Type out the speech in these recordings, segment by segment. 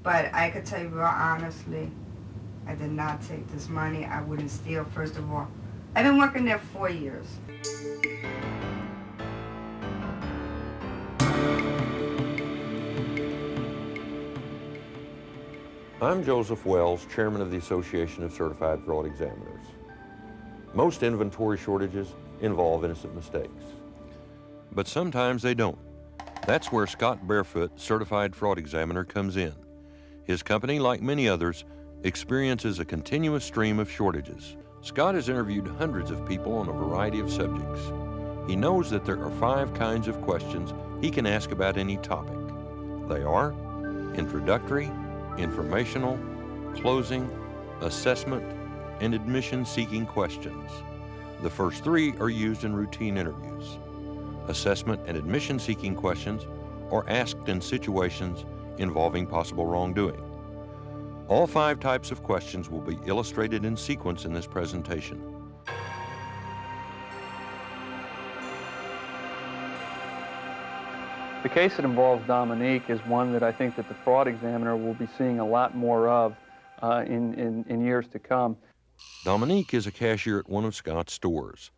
But I could tell you real honestly, I did not take this money. I wouldn't steal, first of all. I've been working there 4 years. I'm Joseph Wells, Chairman of the Association of Certified Fraud Examiners. Most inventory shortages involve innocent mistakes, but sometimes they don't. That's where Scott Barefoot, Certified Fraud Examiner, comes in. His company, like many others, experiences a continuous stream of shortages. Scott has interviewed hundreds of people on a variety of subjects. He knows that there are 5 kinds of questions he can ask about any topic. They are introductory, informational, closing, assessment, and admission-seeking questions. The first 3 are used in routine interviews. Assessment and admission-seeking questions are asked in situations involving possible wrongdoing. All 5 types of questions will be illustrated in sequence in this presentation. The case that involves Dominique is one that I think that the fraud examiner will be seeing a lot more of in years to come. Dominique is a cashier at one of Scott's stores.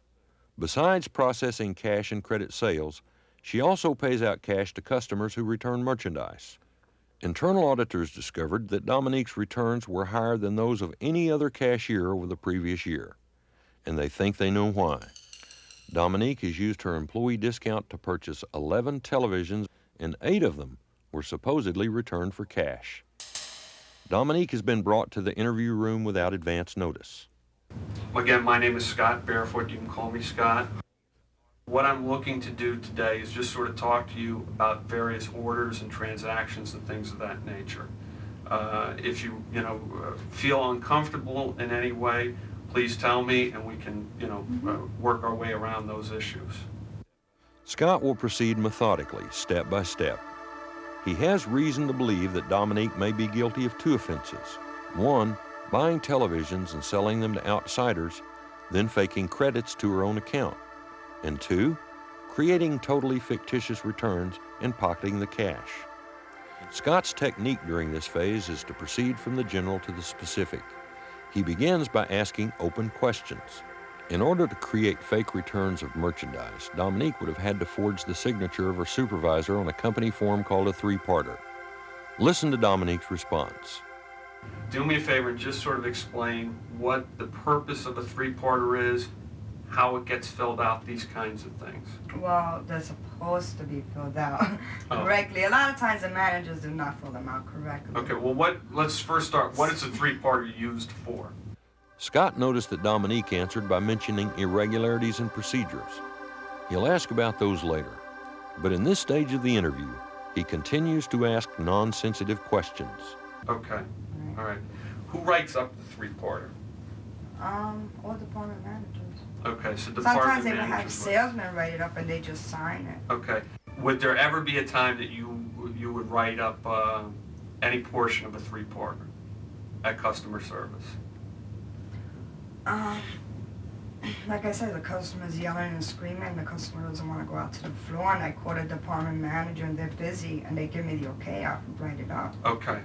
Besides processing cash and credit sales, she also pays out cash to customers who return merchandise. Internal auditors discovered that Dominique's returns were higher than those of any other cashier over the previous year, and they think they know why. Dominique has used her employee discount to purchase 11 televisions, and 8 of them were supposedly returned for cash. Dominique has been brought to the interview room without advance notice. Again, my name is Scott Barefoot. You can call me Scott. What I'm looking to do today is just sort of talk to you about various orders and transactions and things of that nature. If you feel uncomfortable in any way, please tell me, and we can work our way around those issues. Scott will proceed methodically, step by step. He has reason to believe that Dominique may be guilty of 2 offenses. 1, buying televisions and selling them to outsiders, then faking credits to her own account. And 2, creating totally fictitious returns and pocketing the cash. Scott's technique during this phase is to proceed from the general to the specific. He begins by asking open questions. In order to create fake returns of merchandise, Dominique would have had to forge the signature of her supervisor on a company form called a 3-parter. Listen to Dominique's response. Do me a favor and just sort of explain what the purpose of a 3-parter is, how it gets filled out, these kinds of things. Well, they're supposed to be filled out correctly. A lot of times the managers do not fill them out correctly. Okay, well, let's first start. What is a 3-parter used for? Scott noticed that Dominique answered by mentioning irregularities in procedures. He'll ask about those later. But in this stage of the interview, he continues to ask non-sensitive questions. Okay, all right. Who writes up the 3-parter? All department managers. Okay, so department Sometimes they would managers have salesmen write it up and they just sign it. Okay. Would there ever be a time that you would write up any portion of a 3-parter at customer service? Like I said, the customer's yelling and screaming, the customer doesn't want to go out to the floor, and I call the department manager and they're busy and they give me the okay, I'll write it up. Okay.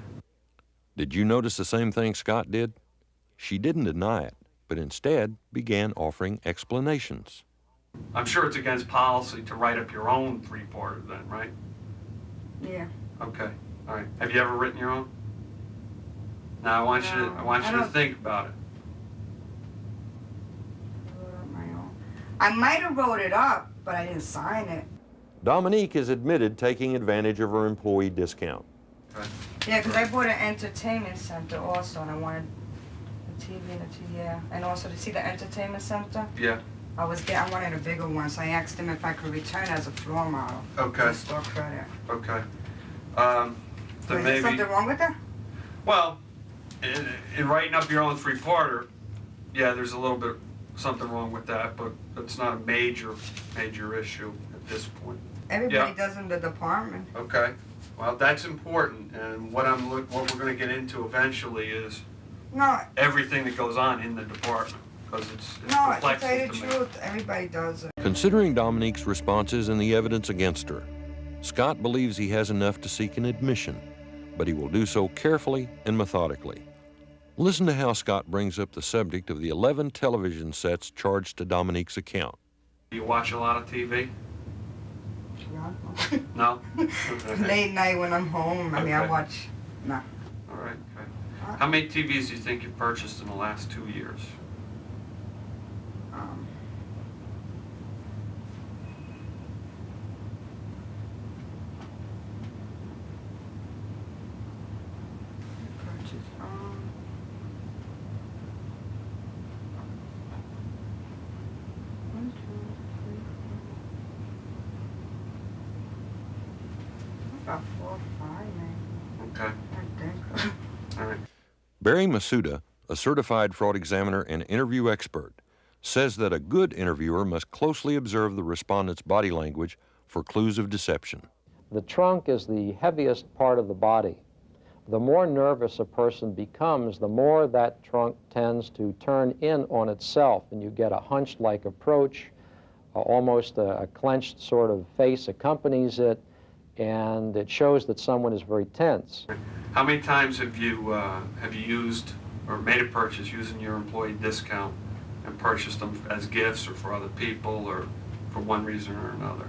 Did you notice the same thing Scott did? She didn't deny it, but instead began offering explanations. I'm sure it's against policy to write up your own 3-parter then, right? Yeah. Okay, all right. Have you ever written your own? Now I want you to think about it. I might have wrote it up, but I didn't sign it. Dominique has admitted taking advantage of her employee discount. Okay. Yeah, because I bought an entertainment center also, and I wanted a TV and a TV, yeah. And also to see the entertainment center. Yeah. I wanted a bigger one, so I asked him if I could return as a floor model. Okay. For store credit. Okay. Is Then there something wrong with that? Well, in writing up your own 3-parter, yeah, there's a little bit something wrong with that, but it's not a major issue at this point. Everybody does in the department. Okay. Well, that's important, and what we're going to get into eventually is everything that goes on in the department, because it's complex. To tell you the truth, everybody does it. Considering Dominique's responses and the evidence against her, Scott believes he has enough to seek an admission, but he will do so carefully and methodically. Listen to how Scott brings up the subject of the 11 television sets charged to Dominique's account. Do you watch a lot of TV? Yeah. No? Late night when I'm home, I mean, I Okay. watch, no. All right, okay. How many TVs do you think you purchased in the last 2 years? Um, purchase, one, two, three, four. About 4 or 5, maybe. Okay, I think. all right. Barry Masuda, a certified fraud examiner and interview expert, says that a good interviewer must closely observe the respondent's body language for clues of deception. The trunk is the heaviest part of the body. The more nervous a person becomes, the more that trunk tends to turn in on itself, and you get a hunched-like approach, almost a clenched sort of face accompanies it, and it shows that someone is very tense. How many times have you used or made a purchase using your employee discount and purchased them as gifts or for other people or for one reason or another?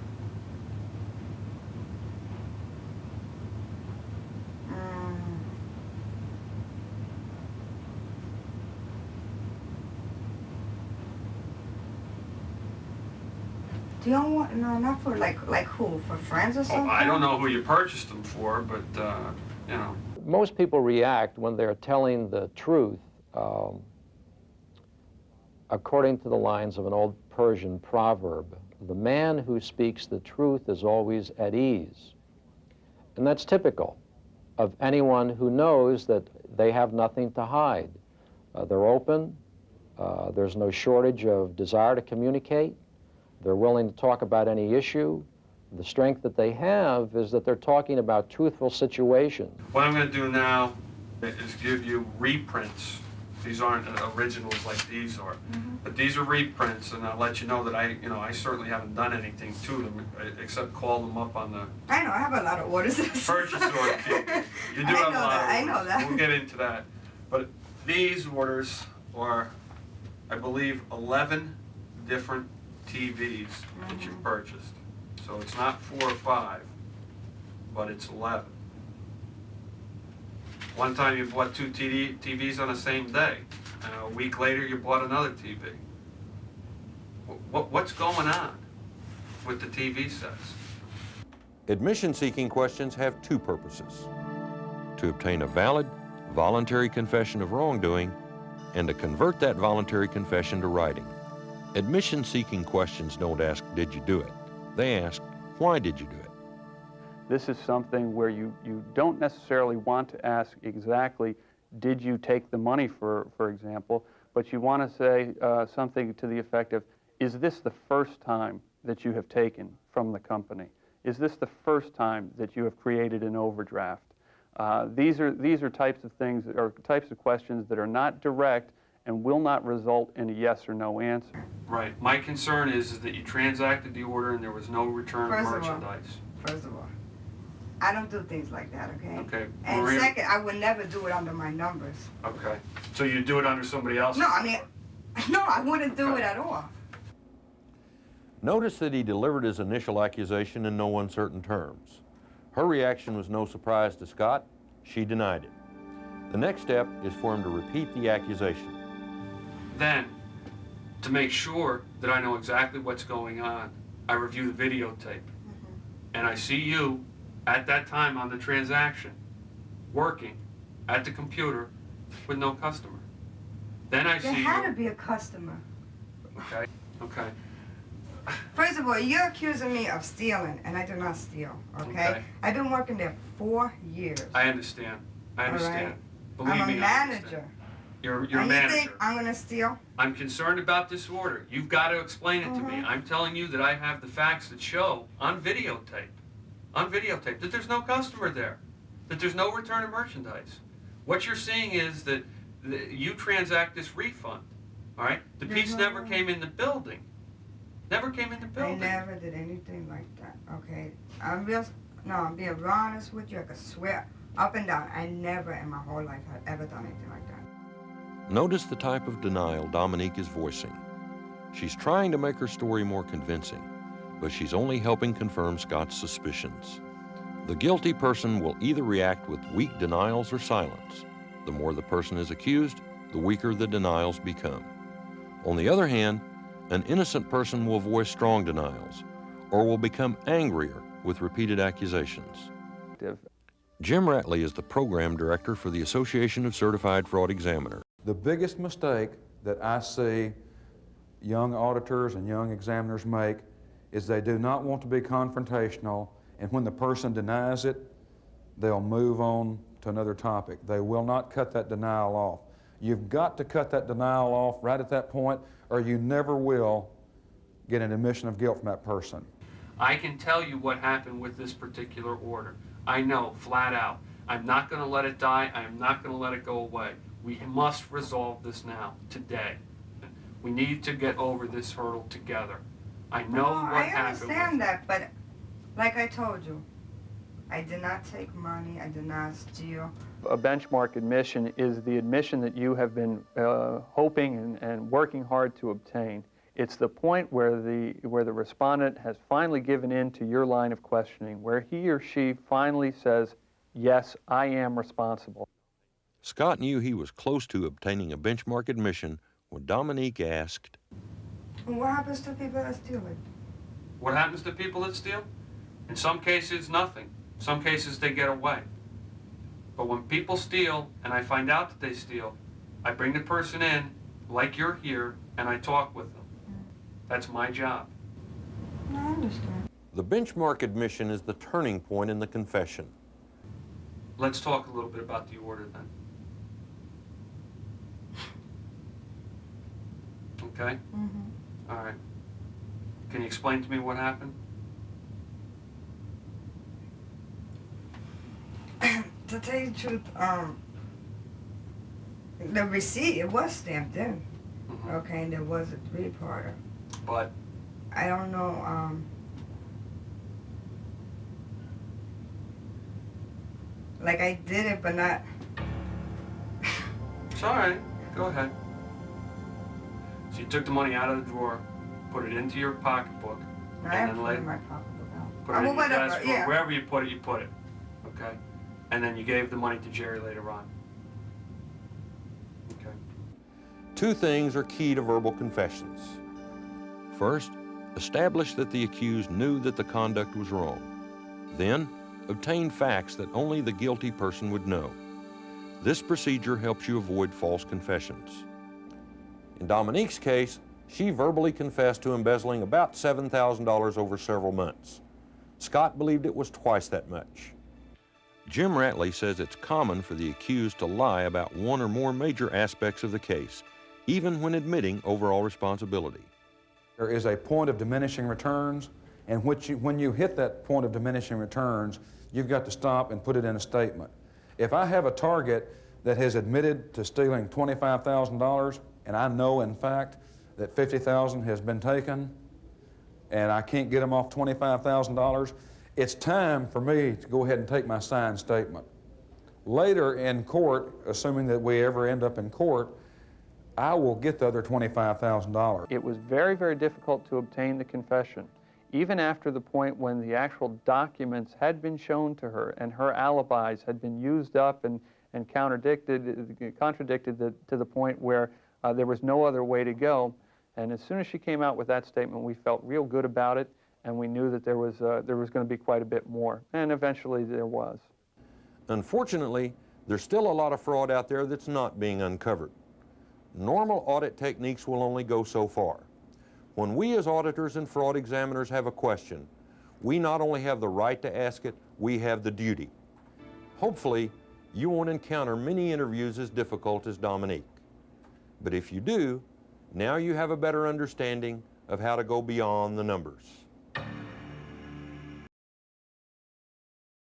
Do you want, no, not for like who? For friends or Oh, something? I don't know who you purchased them for, but, you know. Most people react when they're telling the truth according to the lines of an old Persian proverb. The man who speaks the truth is always at ease. And that's typical of anyone who knows that they have nothing to hide. They're open. There's no shortage of desire to communicate. They're willing to talk about any issue. The strength that they have is that they're talking about truthful situations. What I'm going to do now is give you reprints. These aren't originals like these are, but these are reprints, and I'll let you know that I certainly haven't done anything to them except call them up on the I know, I have a lot of orders. purchase order. You do I have a know lot that, of I know orders. that. We'll get into that. But these orders are, I believe, 11 different TVs that you purchased. So it's not 4 or 5, but it's 11. One time you bought 2 TVs on the same day. A week later you bought another TV. What's going on with the TV sets? Admission-seeking questions have two purposes: to obtain a valid, voluntary confession of wrongdoing and to convert that voluntary confession to writing. Admission-seeking questions don't ask, did you do it? They ask, why did you do it? This is something where you don't necessarily want to ask exactly, did you take the money, for example, but you want to say something to the effect of, is this the first time that you have taken from the company? Is this the first time that you have created an overdraft? These are types of things, or types of questions that are not direct and will not result in a yes or no answer. Right. My concern is that you transacted the order and there was no return of merchandise. First of all, I don't do things like that, okay? Okay. And Maria? second, I would never do it under my numbers. Okay. So you do it under somebody else? No, I mean, no, I wouldn't do it at all. Notice that he delivered his initial accusation in no uncertain terms. Her reaction was no surprise to Scott. She denied it. The next step is for him to repeat the accusation. Then, to make sure that I know exactly what's going on, I review the videotape. And I see you at that time on the transaction, working at the computer with no customer. Then I There see had to you. be a customer. Okay. Okay. First of all, you're accusing me of stealing, and I do not steal, okay? Okay. I've been working there 4 years. I understand. I understand. right. Believe I'm me, a I manager. understand. You're a And you manager. think I'm gonna steal? I'm concerned about this order. You've got to explain it to me. Mhm. I'm telling you that I have the facts that show on videotape, that there's no customer there, that there's no return of merchandise. What you're seeing is that you transact this refund, all right? The piece never came in the building. Never came in the I building. never did anything like that, okay? I'm real, No, I'll be real honest with you. I can swear up and down, I never in my whole life had ever done anything like that. Notice the type of denial Dominique is voicing. She's trying to make her story more convincing, but she's only helping confirm Scott's suspicions. The guilty person will either react with weak denials or silence. The more the person is accused, the weaker the denials become. On the other hand, an innocent person will voice strong denials or will become angrier with repeated accusations. Jim Rattley is the program director for the Association of Certified Fraud Examiners. The biggest mistake that I see young auditors and young examiners make is they do not want to be confrontational, and when the person denies it, they'll move on to another topic. They will not cut that denial off. You've got to cut that denial off right at that point, or you never will get an admission of guilt from that person. I can tell you what happened with this particular order. I know, flat out. I'm not going to let it die. I am not going to let it go away. We must resolve this now, today. We need to get over this hurdle together. I know what happened. I understand that, but like I told you, I did not take money. I did not steal. A benchmark admission is the admission that you have been hoping and working hard to obtain. It's the point where the respondent has finally given in to your line of questioning, where he or she finally says, yes, I am responsible. Scott knew he was close to obtaining a benchmark admission when Dominique asked, What happens to people that steal it? What happens to people that steal? In some cases, nothing. Some cases, they get away. But when people steal, and I find out that they steal, I bring the person in, like you're here, and I talk with them. That's my job. I understand. the benchmark admission is the turning point in the confession. Let's talk a little bit about the order then. Okay? Mm-hmm. All right. Can you explain to me what happened? To tell you the truth, the receipt, it was stamped in. Mm-hmm. Okay, and there was a three-parter. But I don't know, like I did it, but not. it's all right. Go ahead. So you took the money out of the drawer, put it into your pocketbook, I and have then put it in later my pocketbook out. put it in your whatever, desk, or yeah. wherever you put it. Okay? And then you gave the money to Jerry later on. Okay. Two things are key to verbal confessions. First, establish that the accused knew that the conduct was wrong. Then, obtain facts that only the guilty person would know. This procedure helps you avoid false confessions. In Dominique's case, she verbally confessed to embezzling about $7,000 over several months. Scott believed it was twice that much. Jim Rattley says it's common for the accused to lie about one or more major aspects of the case, even when admitting overall responsibility. There is a point of diminishing returns, and when you hit that point of diminishing returns, you've got to stop and put it in a statement. If I have a target that has admitted to stealing $25,000, and I know, in fact, that $50,000 has been taken, and I can't get them off $25,000, it's time for me to go ahead and take my signed statement. Later in court, assuming that we ever end up in court, I will get the other $25,000. It was very, very difficult to obtain the confession, even after the point when the actual documents had been shown to her and her alibis had been used up and contradicted to the point where there was no other way to go. And as soon as she came out with that statement, we felt real good about it, and we knew that there was going to be quite a bit more, and eventually there was. Unfortunately, there's still a lot of fraud out there that's not being uncovered. Normal audit techniques will only go so far. When we as auditors and fraud examiners have a question, we not only have the right to ask it, we have the duty. Hopefully, you won't encounter many interviews as difficult as Dominique. But if you do, now you have a better understanding of how to go beyond the numbers.